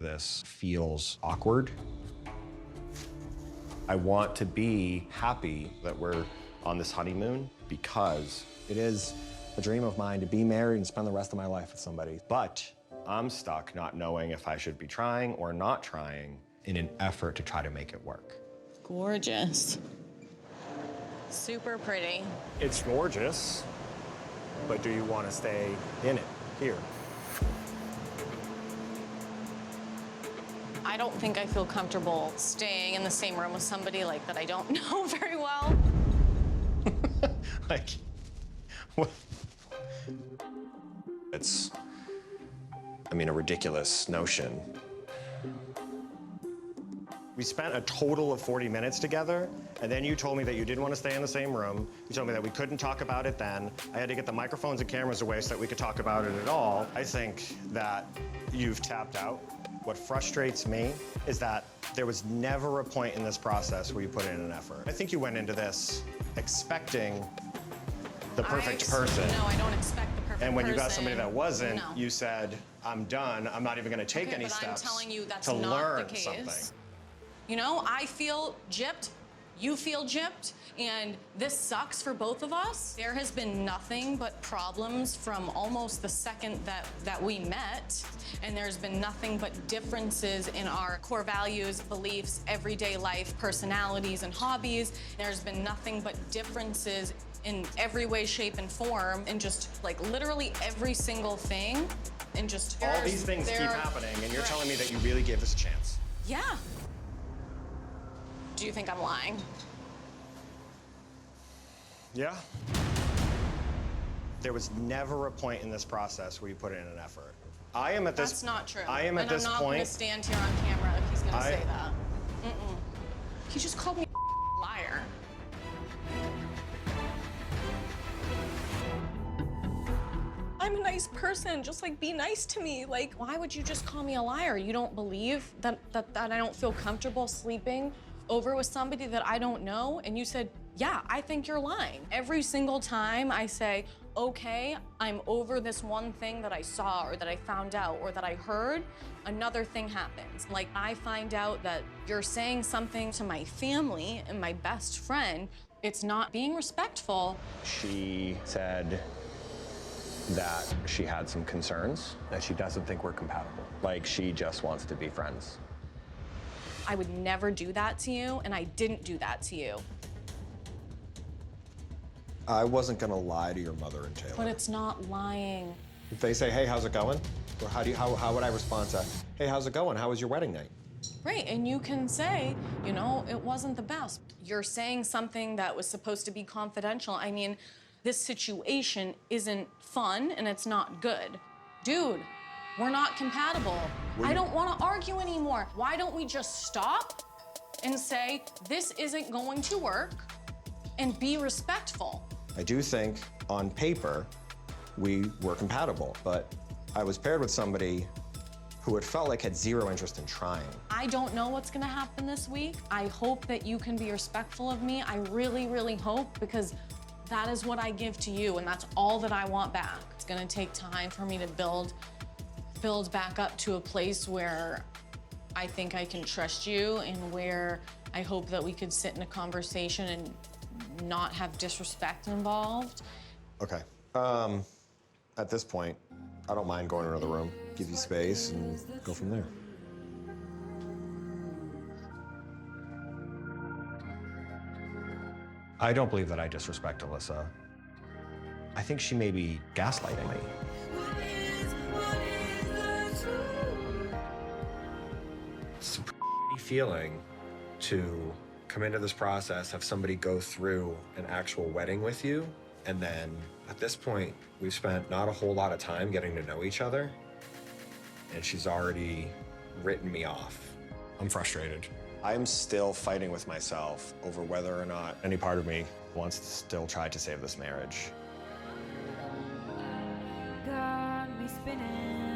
this feels awkward. I want to be happy that we're on this honeymoon because it is a dream of mine to be married and spend the rest of my life with somebody. But I'm stuck not knowing if I should be trying or not trying in an effort to try to make it work. Gorgeous. Super pretty. It's gorgeous, but do you want to stay in it here? I don't think I feel comfortable staying in the same room with somebody like that I don't know very well. Like, what? It's, I mean, a ridiculous notion. We spent a total of 40 minutes together, and then you told me that you didn't want to stay in the same room. You told me that we couldn't talk about it then. I had to get the microphones and cameras away so that we could talk about it at all. I think that you've tapped out. What frustrates me is that there was never a point in this process where you put in an effort. I think you went into this expecting the perfect person. No, I don't expect the perfect person. And when you got somebody that wasn't, No. you said, I'm done. I'm not even going to take any but steps I'm telling you that's to not learn the case. something. You know, I feel gypped, you feel gypped, and this sucks for both of us. There has been nothing but problems from almost the second that we met, and there's been nothing but differences in our core values, beliefs, everyday life, personalities, and hobbies. There's been nothing but differences in every way, shape, and form, and just like literally every single thing, and just All these things keep happening, and you're telling me that you really gave this a chance. Yeah. Do you think I'm lying? Yeah. There was never a point in this process where you put in an effort. I am at this. That's not true. I am at this And I'm not point. going to stand here on camera if he's going to say that. He just called me a liar. I'm a nice person. Just like be nice to me. Like, why would you just call me a liar? You don't believe that I don't feel comfortable sleeping over with somebody that I don't know? And you said, yeah, I think you're lying. Every single time I say, okay, I'm over this one thing that I saw or that I found out or that I heard, another thing happens. Like, I find out that you're saying something to my family and my best friend. It's not being respectful. She said that she had some concerns, that she doesn't think we're compatible. Like, she just wants to be friends. I would never do that to you, and I didn't do that to you. I wasn't gonna lie to your mother and Taylor. But it's not lying. If they say, hey, how's it going? Or how would I respond to, hey, how's it going? How was your wedding night? Right, and you can say, you know, it wasn't the best. You're saying something that was supposed to be confidential. I mean, this situation isn't fun and it's not good. Dude, we're not compatible. I don't want to argue anymore. Why don't we just stop and say, this isn't going to work, and be respectful? I do think, on paper, we were compatible, but I was paired with somebody who it felt like had zero interest in trying. I don't know what's gonna happen this week. I hope that you can be respectful of me. I really, really hope, because that is what I give to you, and that's all that I want back. It's gonna take time for me to build back up to a place where I think I can trust you, and where I hope that we could sit in a conversation and not have disrespect involved. Okay. At this point, I don't mind going to another room, give you space, and go from there. I don't believe that I disrespect Alyssa. I think she may be gaslighting me. It's a pretty feeling to come into this process, have somebody go through an actual wedding with you, and then at this point, we've spent not a whole lot of time getting to know each other, and she's already written me off. I'm frustrated. I'm still fighting with myself over whether or not any part of me wants to still try to save this marriage. Got me spinning.